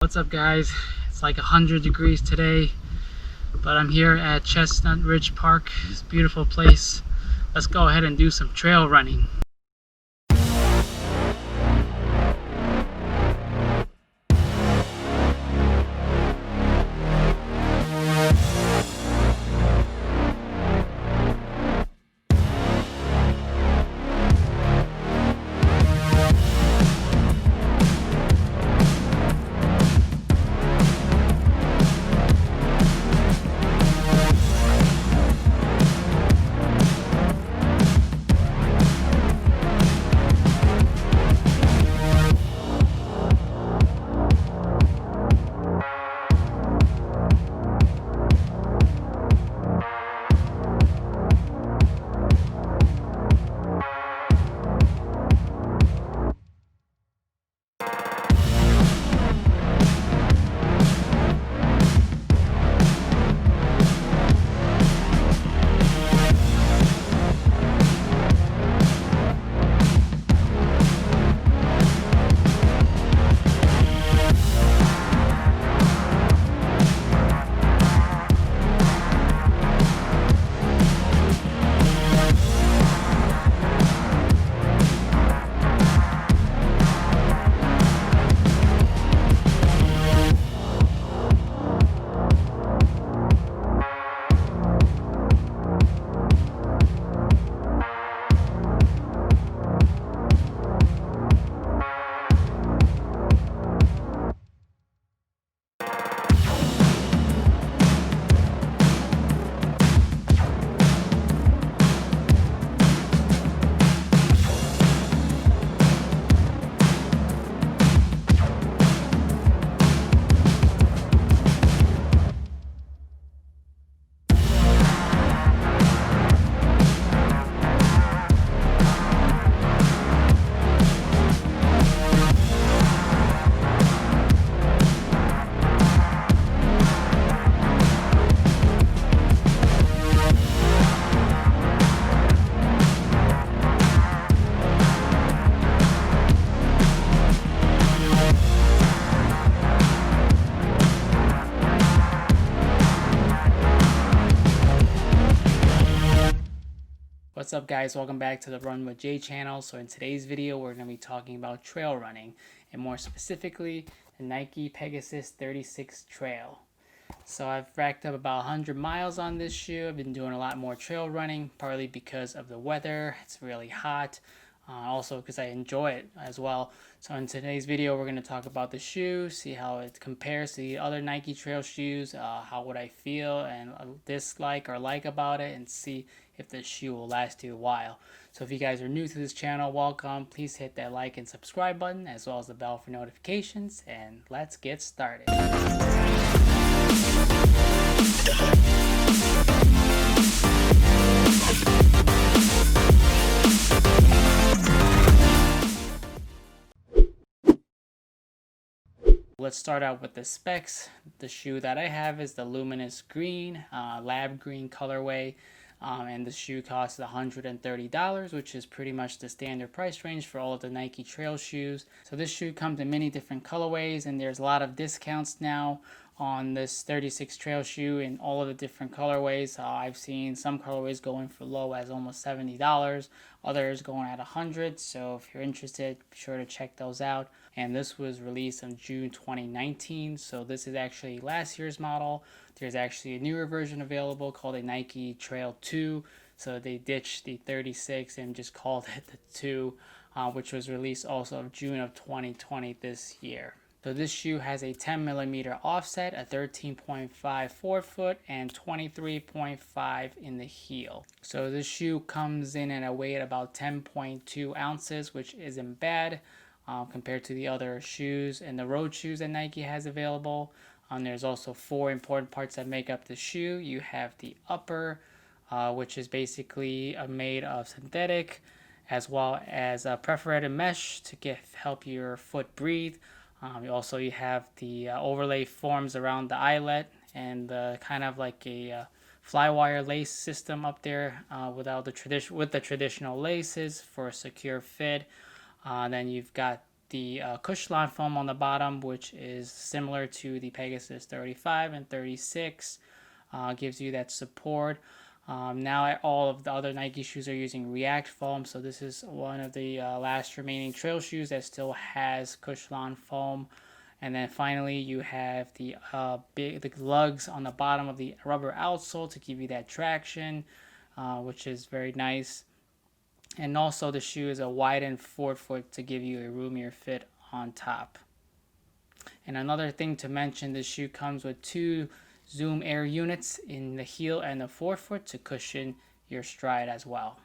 What's up, guys? It's like 100 degrees today, but I'm here at Chestnut Ridge Park. It's a beautiful place. Let's go ahead and do some trail running. What's up, guys? Welcome back to the Run with Jay channel. So in today's video, we're going to be talking about trail running, and more specifically, the Nike Pegasus 36 Trail. So I've racked up about 100 miles on this shoe. I've been doing a lot more trail running, partly because of the weather. It's really hot. Also because I enjoy it as well. So in today's video, we're going to talk about the shoe, see how it compares to the other Nike trail shoes, how would I feel and dislike or like about it, and see if the shoe will last you a while. So if you guys are new to this channel, welcome. Please hit that like and subscribe button, as well as the bell for notifications, and let's get started. Let's start out with the specs. The shoe that I have is the luminous green, lab green colorway, and the shoe costs $130, which is pretty much the standard price range for all of the Nike trail shoes. So this shoe comes in many different colorways, and there's a lot of discounts now on this 36 trail shoe in all of the different colorways. I've seen some colorways going for low as almost $70, others going at $100. So if you're interested, be sure to check those out. And this was released in June 2019, so this is actually last year's model. There's actually a newer version available called a Nike Trail 2, so they ditched the 36 and just called it the 2, which was released also of June of 2020 this year. So this shoe has a 10mm offset, a 13.5 forefoot, and 23.5 in the heel. So this shoe comes in at a weight about 10.2 ounces, which isn't bad compared to the other shoes and the road shoes that Nike has available. There's also four important parts that make up the shoe. You have the upper, which is basically made of synthetic, as well as a perforated mesh to help your foot breathe. You have the overlay forms around the eyelet, and kind of like a flywire lace system up there with the traditional laces for a secure fit. Then you've got the Cushlon foam on the bottom, which is similar to the Pegasus 35 and 36. Gives you that support. Now all of the other Nike shoes are using React foam, so this is one of the last remaining trail shoes that still has Cushlon foam. And then finally, you have the lugs on the bottom of the rubber outsole to give you that traction, which is very nice. And also, the shoe is a widened forefoot to give you a roomier fit on top. And another thing to mention, this shoe comes with two Zoom Air units in the heel and the forefoot to cushion your stride as well.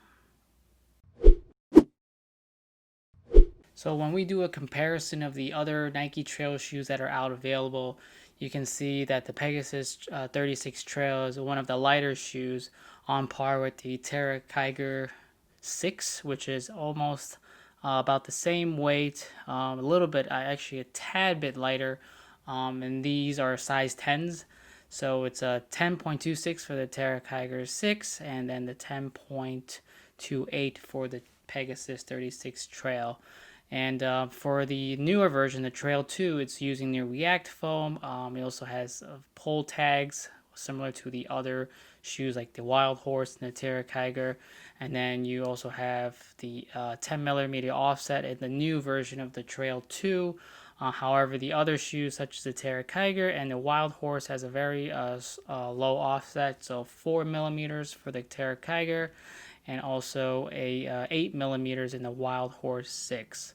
So when we do a comparison of the other Nike trail shoes that are out available, you can see that the Pegasus 36 Trail is one of the lighter shoes, on par with the Terra Kiger 6, which is almost about the same weight, a little bit, actually a tad bit lighter, and these are size 10s. So it's a 10.26 for the Terra Kiger 6, and then the 10.28 for the Pegasus 36 Trail. And for the newer version, the Trail 2, it's using the React foam. It also has pull tags similar to the other shoes like the Wild Horse and the Terra Kiger. And then you also have the 10 millimeter offset in the new version of the Trail 2. However, the other shoes such as the Terra Kiger and the Wild Horse has a very low offset, so 4 millimeters for the Terra Kiger and also a 8 millimeters in the Wild Horse 6.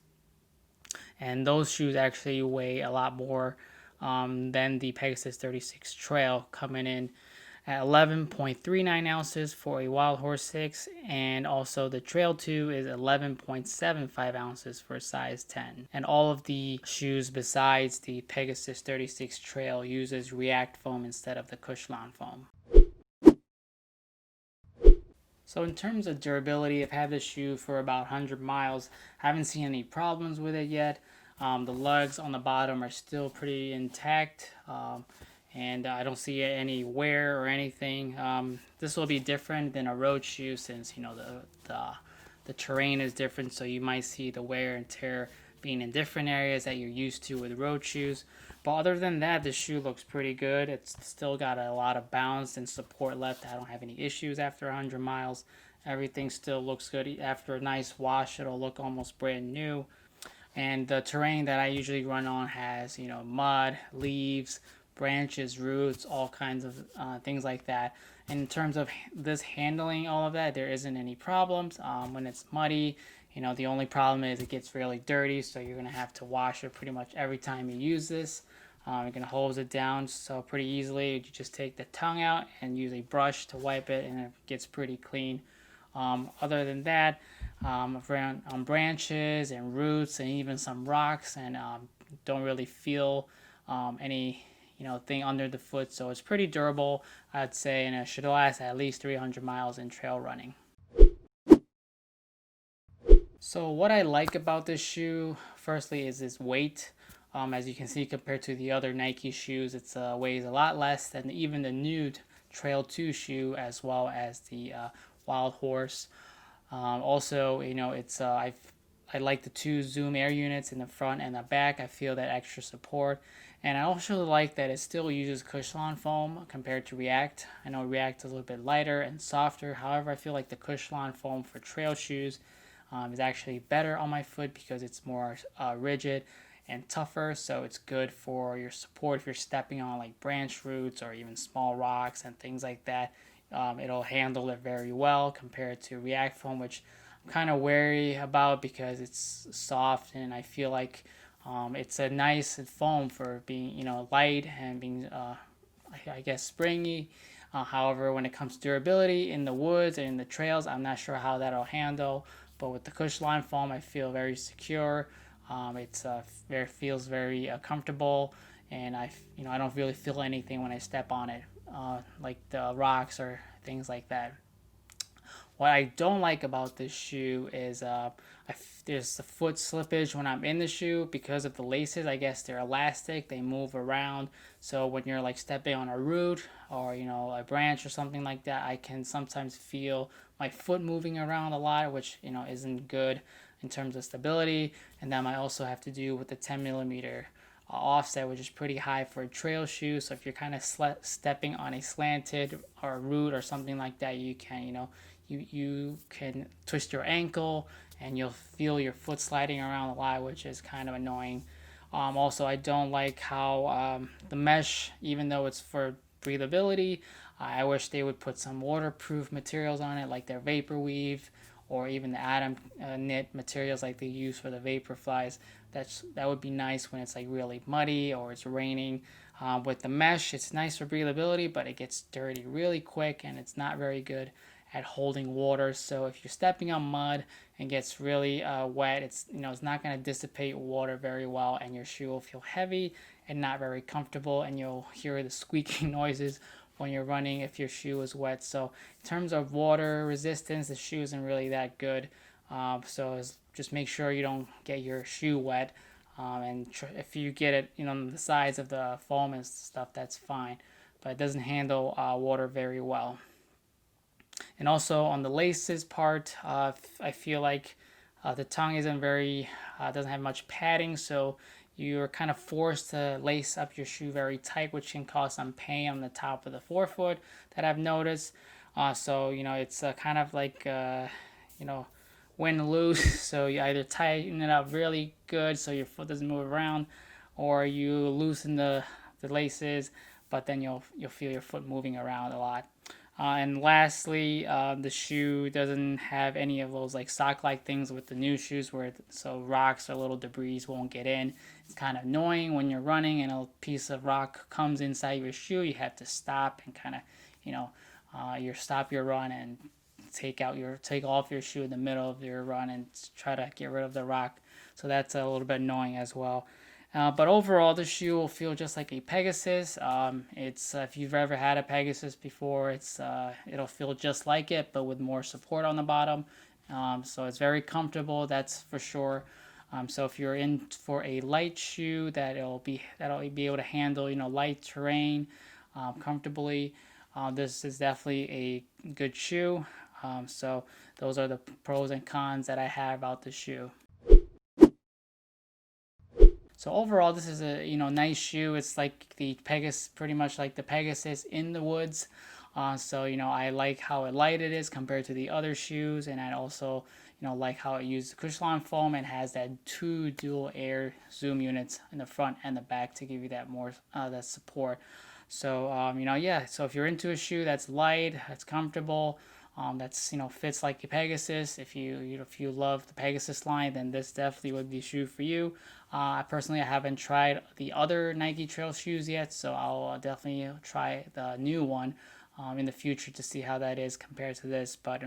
And those shoes actually weigh a lot more than the Pegasus 36 Trail, coming in at 11.39 ounces for a Wild Horse 6, and also the Trail 2 is 11.75 ounces for size 10. And all of the shoes besides the Pegasus 36 Trail uses React foam instead of the Cushlon foam. So in terms of durability, I've had this shoe for about 100 miles. Haven't seen any problems with it yet. The lugs on the bottom are still pretty intact, and I don't see any wear or anything. This will be different than a road shoe since the terrain is different, so you might see the wear and tear being in different areas that you're used to with road shoes. But other than that, the shoe looks pretty good. It's still got a lot of bounce and support left. I don't have any issues after 100 miles. Everything still looks good. After a nice wash, it'll look almost brand new. And the terrain that I usually run on has, mud, leaves, branches, roots, all kinds of things like that. And in terms of this handling all of that, there isn't any problems. When it's muddy, the only problem is it gets really dirty, so you're going to have to wash it pretty much every time you use this. You're going to hose it down so pretty easily. You just take the tongue out and use a brush to wipe it, and it gets pretty clean. Other than that, around on branches and roots and even some rocks, and don't really feel any thing under the foot, so it's pretty durable, I'd say, and it should last at least 300 miles in trail running. So what I like about this shoe, firstly, is its weight. As you can see, compared to the other Nike shoes, it weighs a lot less than even the new Trail 2 shoe, as well as the Wild Horse. Also, I like the two Zoom Air units in the front and the back. I feel that extra support. And I also like that it still uses Cushlon foam compared to React. I know React is a little bit lighter and softer. However, I feel like the Cushlon foam for trail shoes is actually better on my foot because it's more rigid and tougher. So it's good for your support if you're stepping on like branch roots or even small rocks and things like that. It'll handle it very well compared to React foam, which I'm kind of wary about because it's soft, and I feel like it's a nice foam for being light and being I guess springy. However, when it comes to durability in the woods and in the trails, I'm not sure how that'll handle. But with the Cushlon foam, I feel very secure. Feels very comfortable, and I don't really feel anything when I step on it, like the rocks or things like that. What I don't like about this shoe is there's the foot slippage when I'm in the shoe because of the laces. I guess they're elastic, they move around. So when you're like stepping on a root or a branch or something like that, I can sometimes feel my foot moving around a lot, which isn't good. in terms of stability, and that might also have to do with the 10 millimeter offset, which is pretty high for a trail shoe. So if you're kind of stepping on a slanted or a root or something like that, you can, you can twist your ankle and you'll feel your foot sliding around a lot, which is kind of annoying. Also, I don't like how the mesh, even though it's for breathability, I wish they would put some waterproof materials on it, like their vapor weave, or even the atom knit materials like they use for the vapor flies. That would be nice when it's like really muddy or it's raining. With the mesh, it's nice for breathability, but it gets dirty really quick and it's not very good at holding water. So if you're stepping on mud and gets really wet, it's not going to dissipate water very well, and your shoe will feel heavy and not very comfortable, and you'll hear the squeaking noises when you're running if your shoe is wet. So in terms of water resistance, the shoe isn't really that good. So just make sure you don't get your shoe wet. And if you get it, on the sides of the foam and stuff, that's fine. But it doesn't handle water very well. And also on the laces part, I feel like the tongue isn't doesn't have much padding, so you're kind of forced to lace up your shoe very tight, which can cause some pain on the top of the forefoot that I've noticed. So it's kind of like when loose. So you either tighten it up really good so your foot doesn't move around, or you loosen the laces, but then you'll feel your foot moving around a lot. And lastly, the shoe doesn't have any of those like sock-like things with the new shoes, so rocks or little debris won't get in. It's kind of annoying when you're running and a piece of rock comes inside your shoe. You have to stop and kind of, you stop your run and take off your shoe in the middle of your run and try to get rid of the rock. So that's a little bit annoying as well. But overall, the shoe will feel just like a Pegasus. It's if you've ever had a Pegasus before, it'll feel just like it, but with more support on the bottom. So it's very comfortable, that's for sure. So if you're in for a light shoe that'll be able to handle light terrain comfortably, this is definitely a good shoe. So those are the pros and cons that I have about the shoe. So overall, this is a nice shoe. It's like the Pegasus, pretty much like the Pegasus in the woods. So I like how light it is compared to the other shoes, and I also like how it uses Crystalline foam and has that 2 dual air zoom units in the front and the back to give you that more that support. So yeah. So if you're into a shoe that's light, that's comfortable, that's fits like a Pegasus. If you love the Pegasus line, then this definitely would be a shoe for you. Personally, I haven't tried the other Nike Trail shoes yet, so I'll definitely try the new one in the future to see how that is compared to this. But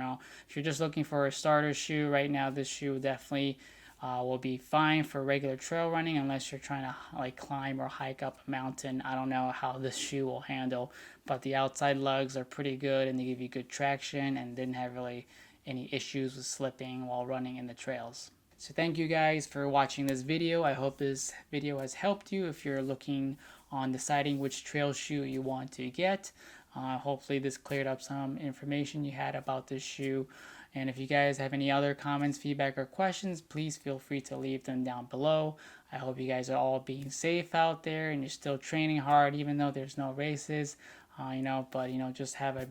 if you're just looking for a starter shoe right now, this shoe definitely will be fine for regular trail running, unless you're trying to like climb or hike up a mountain. I don't know how this shoe will handle, but the outside lugs are pretty good and they give you good traction and didn't have really any issues with slipping while running in the trails. So thank you guys for watching this video. I hope this video has helped you if you're looking on deciding which trail shoe you want to get. Hopefully this cleared up some information you had about this shoe. And if you guys have any other comments, feedback, or questions, please feel free to leave them down below. I hope you guys are all being safe out there and you're still training hard even though there's no races. But just have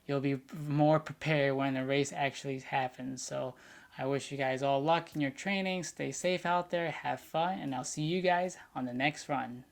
you'll be more prepared when the race actually happens. So I wish you guys all luck in your training. Stay safe out there, have fun, and I'll see you guys on the next run.